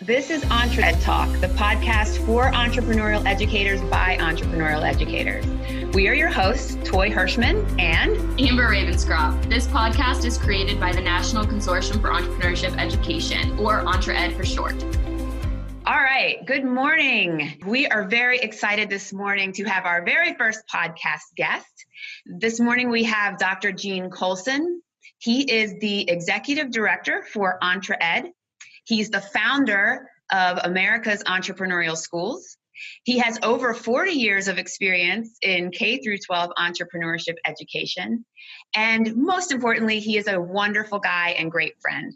This is Entre Ed Talk, the podcast for entrepreneurial educators by entrepreneurial educators. We are your hosts, Toi Hirschman and Amber Ravenscroft. This podcast is created by the National Consortium for Entrepreneurship Education, or EntreEd for short. All right, good morning. We are very excited this morning to have our very first podcast guest. This morning we have Dr. Gene Coulson. He is the Executive Director for EntreEd. He's the founder of America's Entrepreneurial Schools. He has over 40 years of experience in K through 12 entrepreneurship education. And most importantly, he is a wonderful guy and great friend.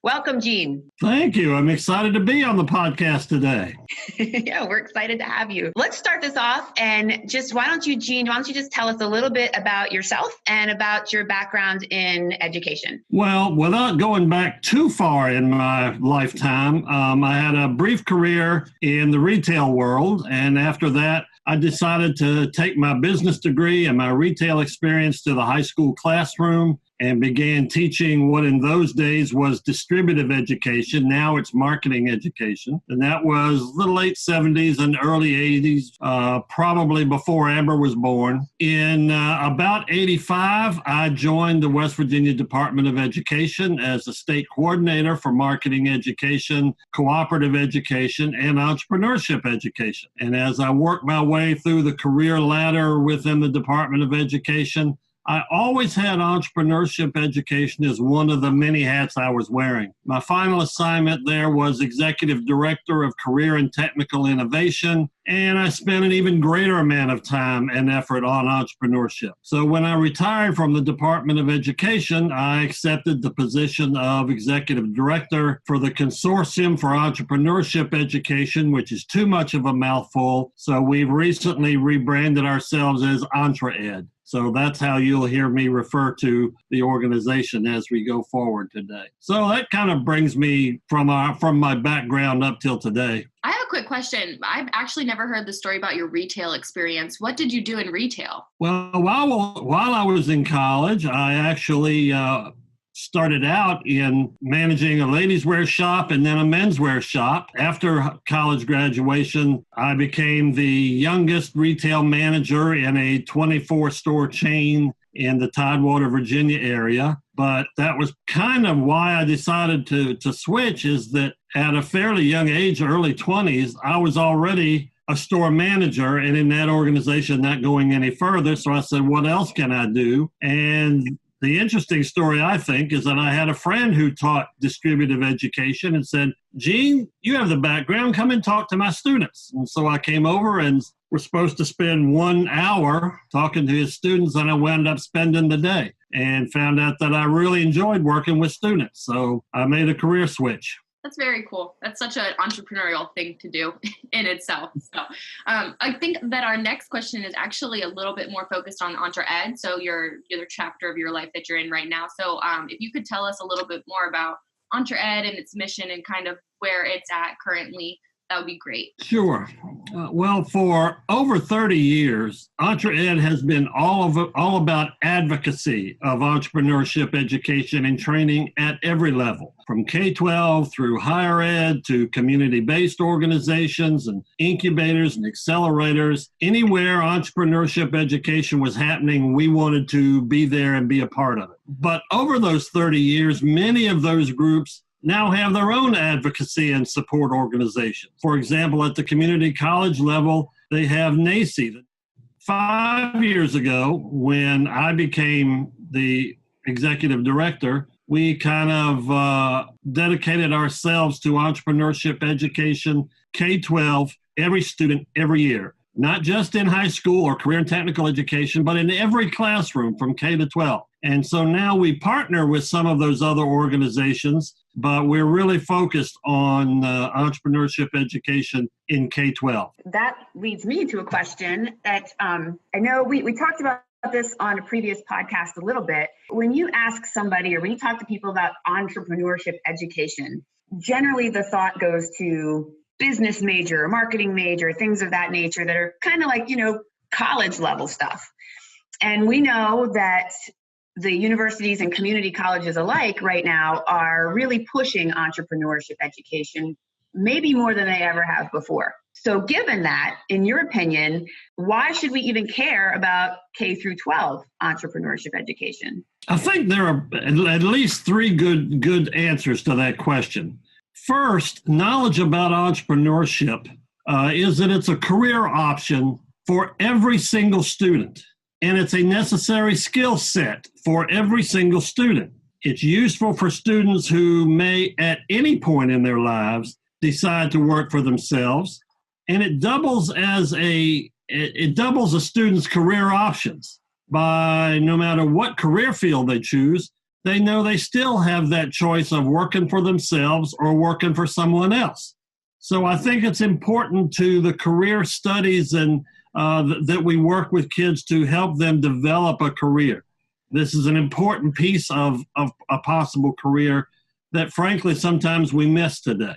Welcome, Gene. Thank you. I'm excited to be on the podcast today. Yeah, we're excited to have you. Let's start this off and why don't you just tell us a little bit about yourself and about your background in education? Well, without going back too far in my lifetime, I had a brief career in the retail world. And after that, I decided to take my business degree and my retail experience to the high school classroom and began teaching what in those days was distributive education. Now it's marketing education. And that was the late 70s and early 80s, probably before Amber was born. In about 85, I joined the West Virginia Department of Education as a state coordinator for marketing education, cooperative education, and entrepreneurship education. And as I worked my way through the career ladder within the Department of Education, I always had entrepreneurship education as one of the many hats I was wearing. My final assignment there was Executive Director of Career and Technical Innovation, and I spent an even greater amount of time and effort on entrepreneurship. So when I retired from the Department of Education, I accepted the position of Executive Director for the Consortium for Entrepreneurship Education, which is too much of a mouthful. So we've recently rebranded ourselves as EntreEd. So that's how you'll hear me refer to the organization as we go forward today. So that kind of brings me from my background up till today. I have a quick question. I've actually never heard the story about your retail experience. What did you do in retail? Well, while I was in college, I actually started out in managing a ladies' wear shop and then a menswear shop. After college graduation, I became the youngest retail manager in a 24-store chain in the Tidewater, Virginia area. But that was kind of why I decided to switch, is that at a fairly young age, early 20s, I was already a store manager and in that organization, not going any further. So I said, what else can I do? And the interesting story, I think, is that I had a friend who taught distributive education and said, Gene, you have the background, come and talk to my students. And so I came over and we're supposed to spend 1 hour talking to his students, and I wound up spending the day and found out that I really enjoyed working with students. So I made a career switch. That's very cool. That's such an entrepreneurial thing to do in itself. So I think that our next question is actually a little bit more focused on EntreEd, so your other chapter of your life that you're in right now. So if you could tell us a little bit more about EntreEd and its mission and kind of where it's at currently, that would be great. Sure. Well, for over 30 years, EntreEd has been all about advocacy of entrepreneurship education and training at every level, from K-12 through higher ed to community-based organizations and incubators and accelerators. Anywhere entrepreneurship education was happening, we wanted to be there and be a part of it. But over those 30 years, many of those groups now have their own advocacy and support organization. For example, at the community college level, they have NACCE. 5 years ago, when I became the executive director, we kind of dedicated ourselves to entrepreneurship education, K-12, every student, every year. Not just in high school or career and technical education, but in every classroom from K to 12. And so now we partner with some of those other organizations, but we're really focused on entrepreneurship education in K-12. That leads me to a question that I know we talked about this on a previous podcast a little bit. When you ask somebody or when you talk to people about entrepreneurship education, generally the thought goes to business major, marketing major, things of that nature that are kind of like, college level stuff. And we know that the universities and community colleges alike right now are really pushing entrepreneurship education maybe more than they ever have before. So given that, in your opinion, why should we even care about K through 12 entrepreneurship education? I think there are at least three good answers to that question. First, knowledge about entrepreneurship is that it's a career option for every single student, and it's a necessary skill set for every single student. It's useful for students who may, at any point in their lives, decide to work for themselves, and it doubles a student's career options. By no matter what career field they choose, they know they still have that choice of working for themselves or working for someone else. So I think it's important to the career studies and that we work with kids to help them develop a career. This is an important piece of a possible career that, frankly, sometimes we miss today.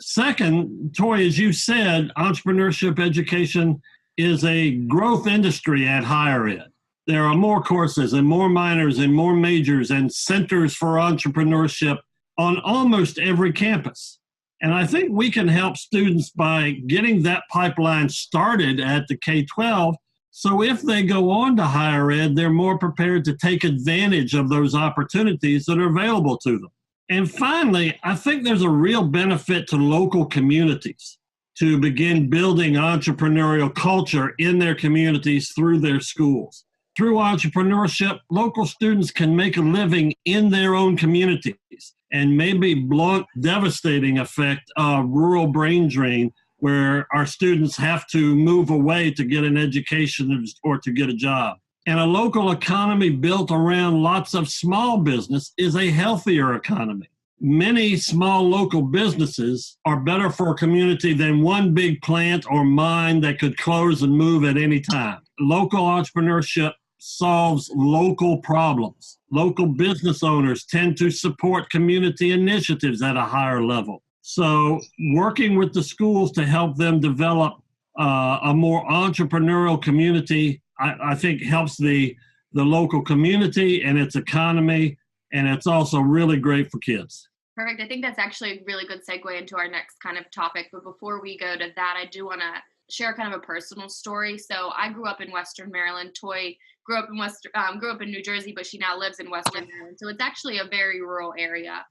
Second, Toi, as you said, entrepreneurship education is a growth industry at higher ed. There are more courses and more minors and more majors and centers for entrepreneurship on almost every campus. And I think we can help students by getting that pipeline started at the K-12. So if they go on to higher ed, they're more prepared to take advantage of those opportunities that are available to them. And finally, I think there's a real benefit to local communities to begin building entrepreneurial culture in their communities through their schools. Through entrepreneurship, local students can make a living in their own communities and maybe blunt devastating effect of rural brain drain, where our students have to move away to get an education or to get a job. And a local economy built around lots of small business is a healthier economy. Many small local businesses are better for a community than one big plant or mine that could close and move at any time. Local entrepreneurship solves local problems. Local business owners tend to support community initiatives at a higher level. So working with the schools to help them develop a more entrepreneurial community, I think helps the local community and its economy, and it's also really great for kids. Perfect. I think that's actually a really good segue into our next kind of topic. But before we go to that, I do want to share kind of a personal story. So I grew up in Western Maryland. Toi grew up in New Jersey, but she now lives in Western Maryland. So it's actually a very rural area.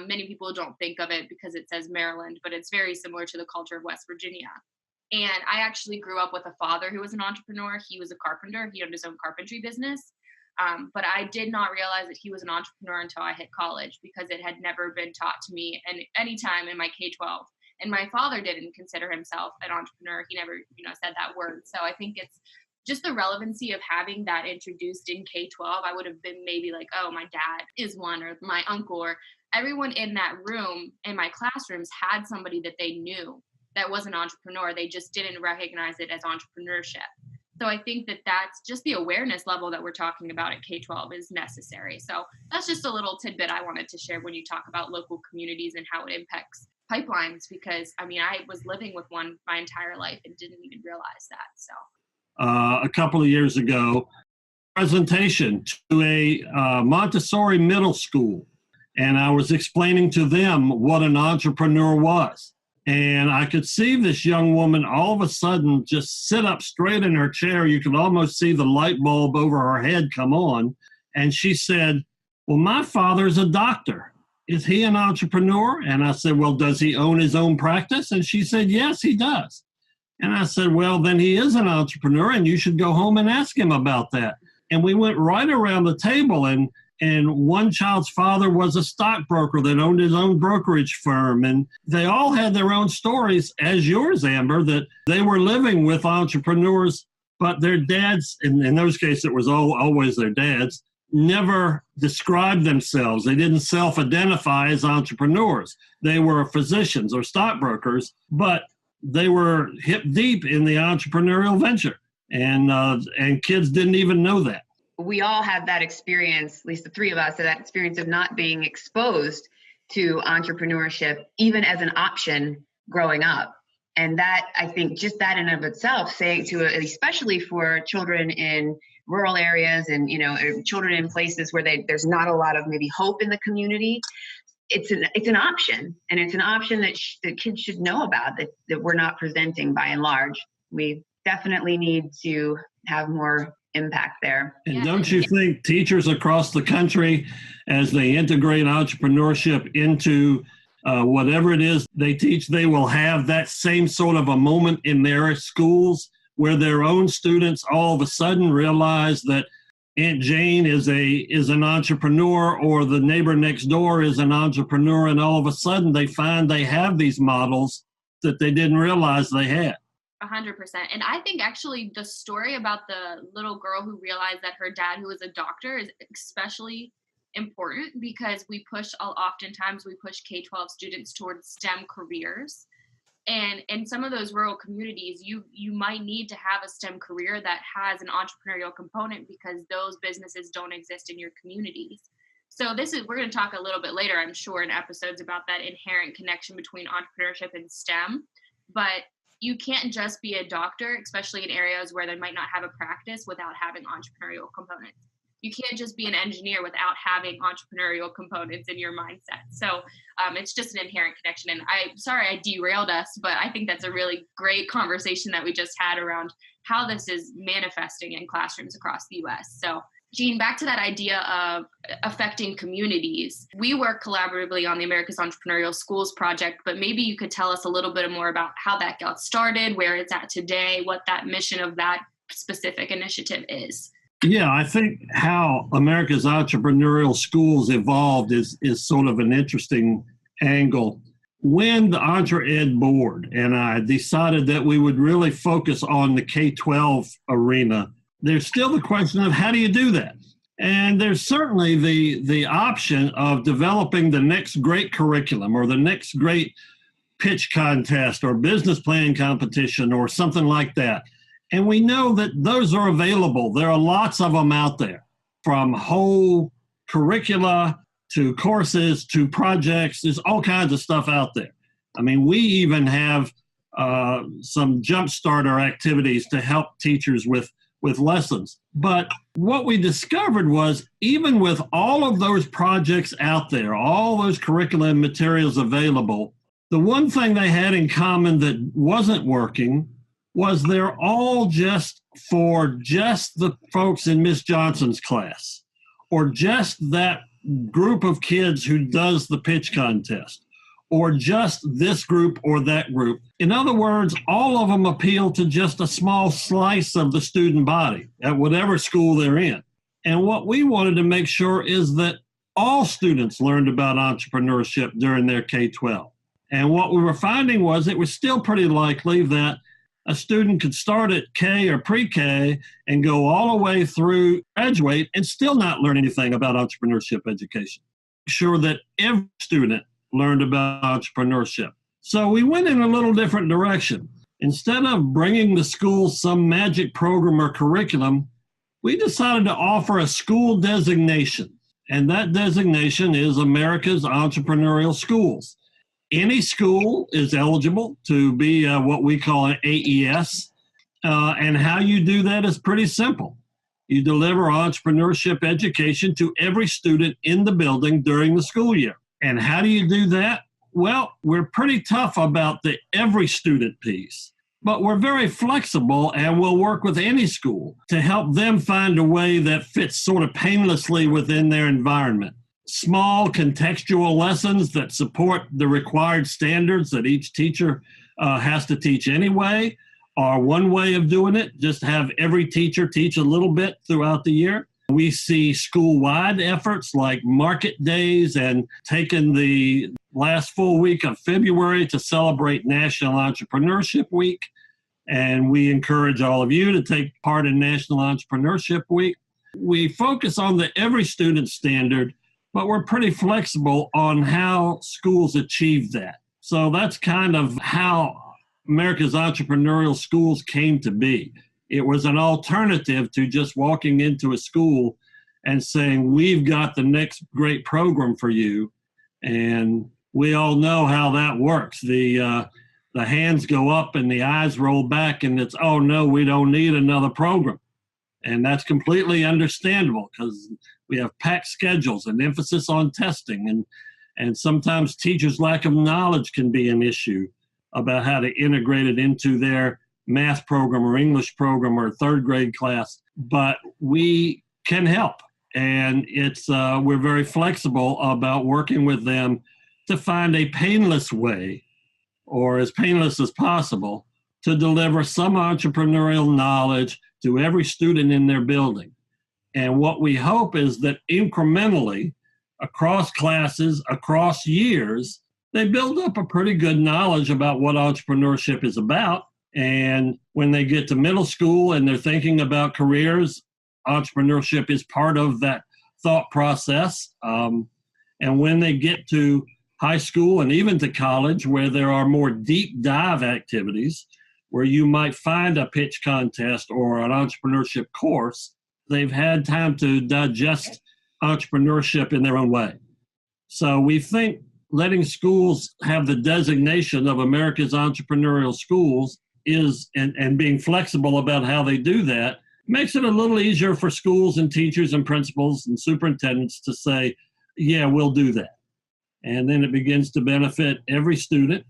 Many people don't think of it because it says Maryland, but it's very similar to the culture of West Virginia. And I actually grew up with a father who was an entrepreneur. He was a carpenter. He owned his own carpentry business. But I did not realize that he was an entrepreneur until I hit college, because it had never been taught to me at any time in my K-12. And my father didn't consider himself an entrepreneur. He never, said that word. So I think it's just the relevancy of having that introduced in K-12. I would have been maybe like, oh, my dad is one, or my uncle, or everyone in that room in my classrooms had somebody that they knew that was an entrepreneur. They just didn't recognize it as entrepreneurship. So I think that that's just the awareness level that we're talking about at K-12 is necessary. So that's just a little tidbit I wanted to share when you talk about local communities and how it impacts pipelines, because I was living with one my entire life and didn't even realize that. So a couple of years ago, presentation to a Montessori middle school, and I was explaining to them what an entrepreneur was. And I could see this young woman all of a sudden just sit up straight in her chair. You could almost see the light bulb over her head come on. And she said, well, my father's a doctor. Is he an entrepreneur? And I said, well, does he own his own practice? And she said, yes, he does. And I said, well, then he is an entrepreneur, and you should go home and ask him about that. And we went right around the table, and one child's father was a stockbroker that owned his own brokerage firm. And they all had their own stories, as yours, Amber, that they were living with entrepreneurs, but their dads, in those cases, it was always their dads, never described themselves. They didn't self-identify as entrepreneurs. They were physicians or stockbrokers, but they were hip deep in the entrepreneurial venture. And kids didn't even know that. We all have that experience, at least the three of us, have that experience of not being exposed to entrepreneurship, even as an option growing up. And that, I think, just that in of itself, saying to, especially for children in rural areas and, children in places where there's not a lot of maybe hope in the community, it's an option, and it's an option that that kids should know about, that we're not presenting by and large. We definitely need to have more impact there. And don't you think teachers across the country, as they integrate entrepreneurship into whatever it is they teach, they will have that same sort of a moment in their schools where their own students all of a sudden realize that Aunt Jane is an entrepreneur, or the neighbor next door is an entrepreneur, and all of a sudden they find they have these models that they didn't realize they had. 100%. And I think actually the story about the little girl who realized that her dad, who was a doctor, is especially important, because oftentimes we push K-12 students towards STEM careers. And in some of those rural communities, you might need to have a STEM career that has an entrepreneurial component, because those businesses don't exist in your communities. So we're going to talk a little bit later, I'm sure, in episodes about that inherent connection between entrepreneurship and STEM. But you can't just be a doctor, especially in areas where they might not have a practice, without having entrepreneurial components. You can't just be an engineer without having entrepreneurial components in your mindset. So it's just an inherent connection. And I'm sorry I derailed us, but I think that's a really great conversation that we just had around how this is manifesting in classrooms across the US. So Jean, back to that idea of affecting communities. We work collaboratively on the America's Entrepreneurial Schools project, but maybe you could tell us a little bit more about how that got started, where it's at today, what that mission of that specific initiative is. Yeah, I think how America's Entrepreneurial Schools evolved is sort of an interesting angle. When the EntreEd board and I decided that we would really focus on the K-12 arena, there's still the question of how do you do that? And there's certainly the option of developing the next great curriculum or the next great pitch contest or business planning competition or something like that. And we know that those are available. There are lots of them out there, from whole curricula to courses to projects. There's all kinds of stuff out there. I mean, we even have some jump starter activities to help teachers with lessons. But what we discovered was, even with all of those projects out there, all those curriculum materials available, the one thing they had in common that wasn't working was they're all just for just the folks in Miss Johnson's class, or just that group of kids who does the pitch contest, or just this group or that group. In other words, all of them appeal to just a small slice of the student body at whatever school they're in. And what we wanted to make sure is that all students learned about entrepreneurship during their K-12. And what we were finding was it was still pretty likely that a student could start at K or pre-K and go all the way through graduate and still not learn anything about entrepreneurship education. Sure that every student learned about entrepreneurship. So we went in a little different direction. Instead of bringing the school some magic program or curriculum, we decided to offer a school designation. And that designation is America's Entrepreneurial Schools. Any school is eligible to be what we call an AES. And how you do that is pretty simple. You deliver entrepreneurship education to every student in the building during the school year. And how do you do that? Well, we're pretty tough about the every student piece, but we're very flexible, and we'll work with any school to help them find a way that fits sort of painlessly within their environment. Small contextual lessons that support the required standards that each teacher has to teach anyway are one way of doing it. Just have every teacher teach a little bit throughout the year. We see school-wide efforts like market days and taking the last full week of February to celebrate National Entrepreneurship Week. And we encourage all of you to take part in National Entrepreneurship Week. We focus on the every student standard, but we're pretty flexible on how schools achieve that. So that's kind of how America's Entrepreneurial Schools came to be. It was an alternative to just walking into a school and saying, we've got the next great program for you. And we all know how that works. The hands go up and the eyes roll back, and it's, oh no, we don't need another program. And that's completely understandable, because we have packed schedules and emphasis on testing. And sometimes teachers' lack of knowledge can be an issue about how to integrate it into their math program or English program or third grade class. But we can help. And we're very flexible about working with them to find a painless way, or as painless as possible, to deliver some entrepreneurial knowledge to every student in their building. And what we hope is that incrementally, across classes, across years, they build up a pretty good knowledge about what entrepreneurship is about. And when they get to middle school and they're thinking about careers, entrepreneurship is part of that thought process. And when they get to high school and even to college, where there are more deep dive activities, where you might find a pitch contest or an entrepreneurship course, they've had time to digest entrepreneurship in their own way. So we think letting schools have the designation of America's entrepreneurial schools and being flexible about how they do that makes it a little easier for schools and teachers and principals and superintendents to say, yeah, we'll do that. And then it begins to benefit every student.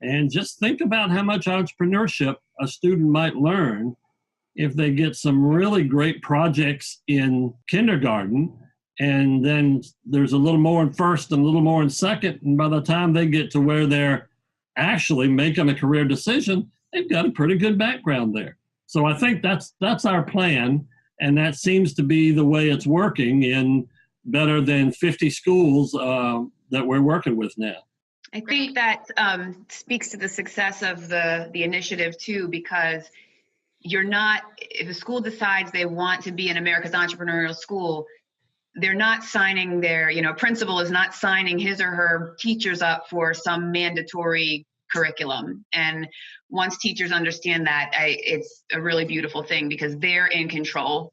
And just think about how much entrepreneurship a student might learn if they get some really great projects in kindergarten, and then there's a little more in first and a little more in second. And by the time they get to where they're actually making a career decision, they've got a pretty good background there. So I think that's our plan. And that seems to be the way it's working in better than 50 schools that we're working with now. I think that speaks to the success of the initiative too, because if a school decides they want to be in America's entrepreneurial school, they're not signing principal is not signing his or her teachers up for some mandatory curriculum. And once teachers understand that, it's a really beautiful thing, because they're in control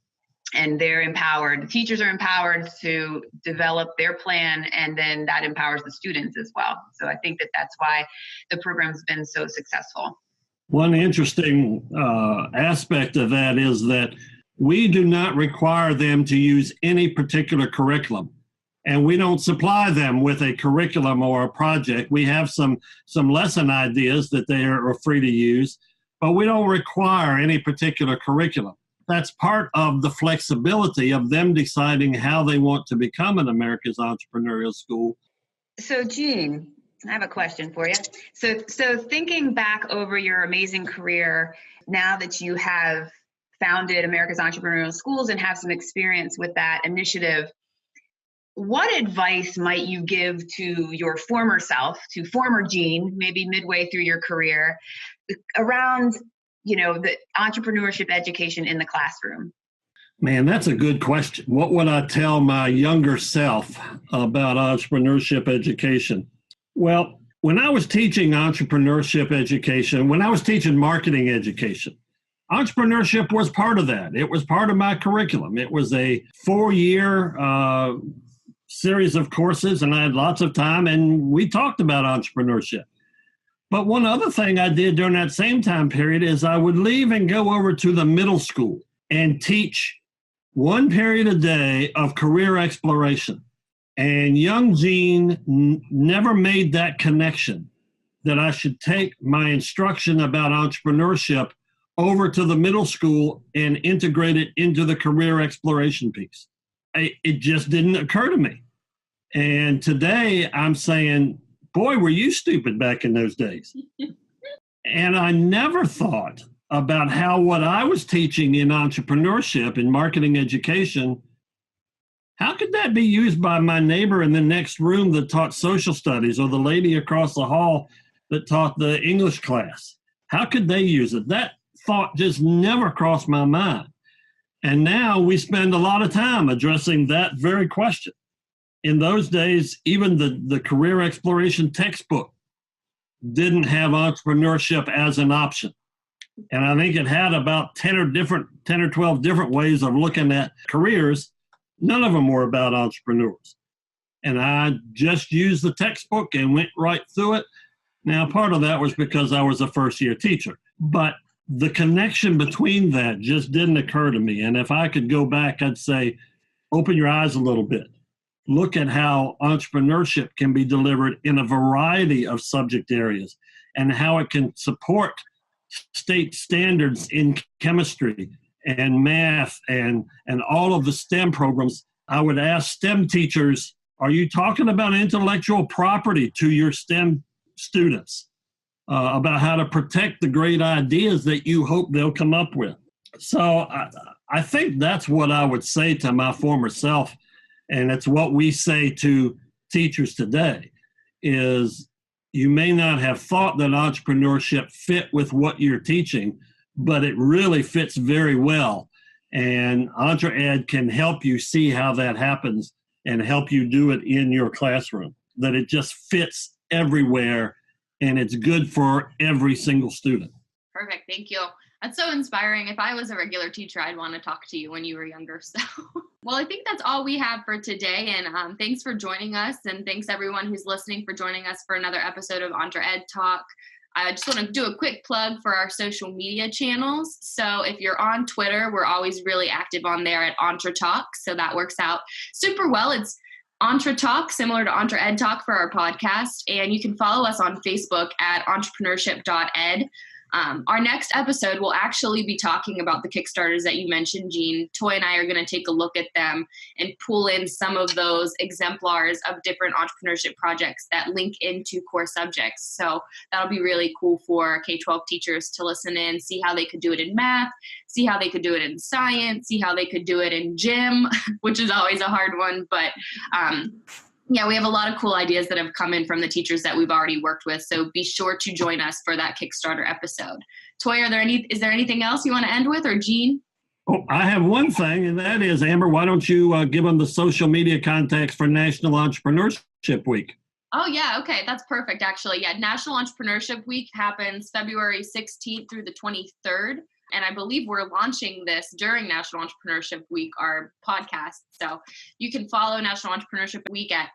and they're empowered. The teachers are empowered to develop their plan, and then that empowers the students as well. So I think that's why the program's been so successful. One interesting aspect of that is that we do not require them to use any particular curriculum, and we don't supply them with a curriculum or a project. We have some lesson ideas that they are free to use, but we don't require any particular curriculum. That's part of the flexibility of them deciding how they want to become an America's Entrepreneurial School. So, Jean, I have a question for you. So thinking back over your amazing career, now that you have founded America's Entrepreneurial Schools and have some experience with that initiative, what advice might you give to your former self, to former Jean, maybe midway through your career, around the entrepreneurship education in the classroom? Man, that's a good question. What would I tell my younger self about entrepreneurship education? Well, when I was teaching entrepreneurship education, when I was teaching marketing education, entrepreneurship was part of that. It was part of my curriculum. It was a 4-year series of courses, and I had lots of time, and we talked about entrepreneurship. But one other thing I did during that same time period is I would leave and go over to the middle school and teach 1 period a day of career exploration. And young Jean never made that connection that I should take my instruction about entrepreneurship over to the middle school and integrate it into the career exploration piece. It just didn't occur to me. And today I'm saying, boy, were you stupid back in those days. And I never thought about how what I was teaching in entrepreneurship and marketing education, how could that be used by my neighbor in the next room that taught social studies, or the lady across the hall that taught the English class? How could they use it? That thought just never crossed my mind. And now we spend a lot of time addressing that very question. In those days, even the career exploration textbook didn't have entrepreneurship as an option. And I think it had about 10 or 12 different ways of looking at careers. None of them were about entrepreneurs. And I just used the textbook and went right through it. Now, part of that was because I was a first-year teacher. But the connection between that just didn't occur to me. And if I could go back, I'd say, open your eyes a little bit. look at how entrepreneurship can be delivered in a variety of subject areas and how it can support state standards in chemistry and math and all of the STEM programs. I would ask STEM teachers, are you talking about intellectual property to your STEM students about how to protect the great ideas that you hope they'll come up with? So I think that's what I would say to my former self, and it's what we say to teachers today, is you may not have thought that entrepreneurship fit with what you're teaching, but it really fits very well. And EntreEd can help you see how that happens and help you do it in your classroom, that it just fits everywhere and it's good for every single student. Perfect. Thank you. That's so inspiring. If I was a regular teacher, I'd want to talk to you when you were younger. So, well, I think that's all we have for today. And thanks for joining us. And thanks everyone who's listening for joining us for another episode of Entre Ed Talk. I just want to do a quick plug for our social media channels. So if you're on Twitter, we're always really active on there at Entre Talk. So that works out super well. It's Entre Talk, similar to Entre Ed Talk for our podcast. And you can follow us on Facebook at entrepreneurship.ed. Our next episode will actually be talking about the Kickstarters that you mentioned, Jean. Toi and I are going to take a look at them and pull in some of those exemplars of different entrepreneurship projects that link into core subjects. So that'll be really cool for K-12 teachers to listen in, see how they could do it in math, see how they could do it in science, see how they could do it in gym, which is always a hard one. But yeah, we have a lot of cool ideas that have come in from the teachers that we've already worked with. So be sure to join us for that Kickstarter episode. Toi, is there anything else you want to end with, or Jean? Oh, I have one thing, and that is, Amber, why don't you give them the social media contacts for National Entrepreneurship Week? Oh, yeah. Okay. That's perfect, actually. Yeah. National Entrepreneurship Week happens February 16th through the 23rd. And I believe we're launching this during National Entrepreneurship Week, our podcast. So you can follow National Entrepreneurship Week at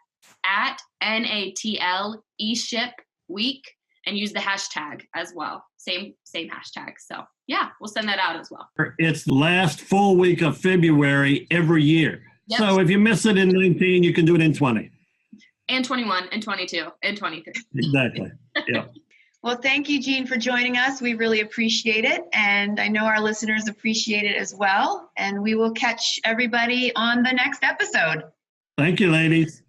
NATLEShip Week and use the hashtag as well. Same hashtag. So yeah, we'll send that out as well. It's the last full week of February every year. Yep. So if you miss it in 19, you can do it in 20. And 21 and 22 and 23. Exactly. Yeah. Well, thank you, Jean, for joining us. We really appreciate it. And I know our listeners appreciate it as well. And we will catch everybody on the next episode. Thank you, ladies.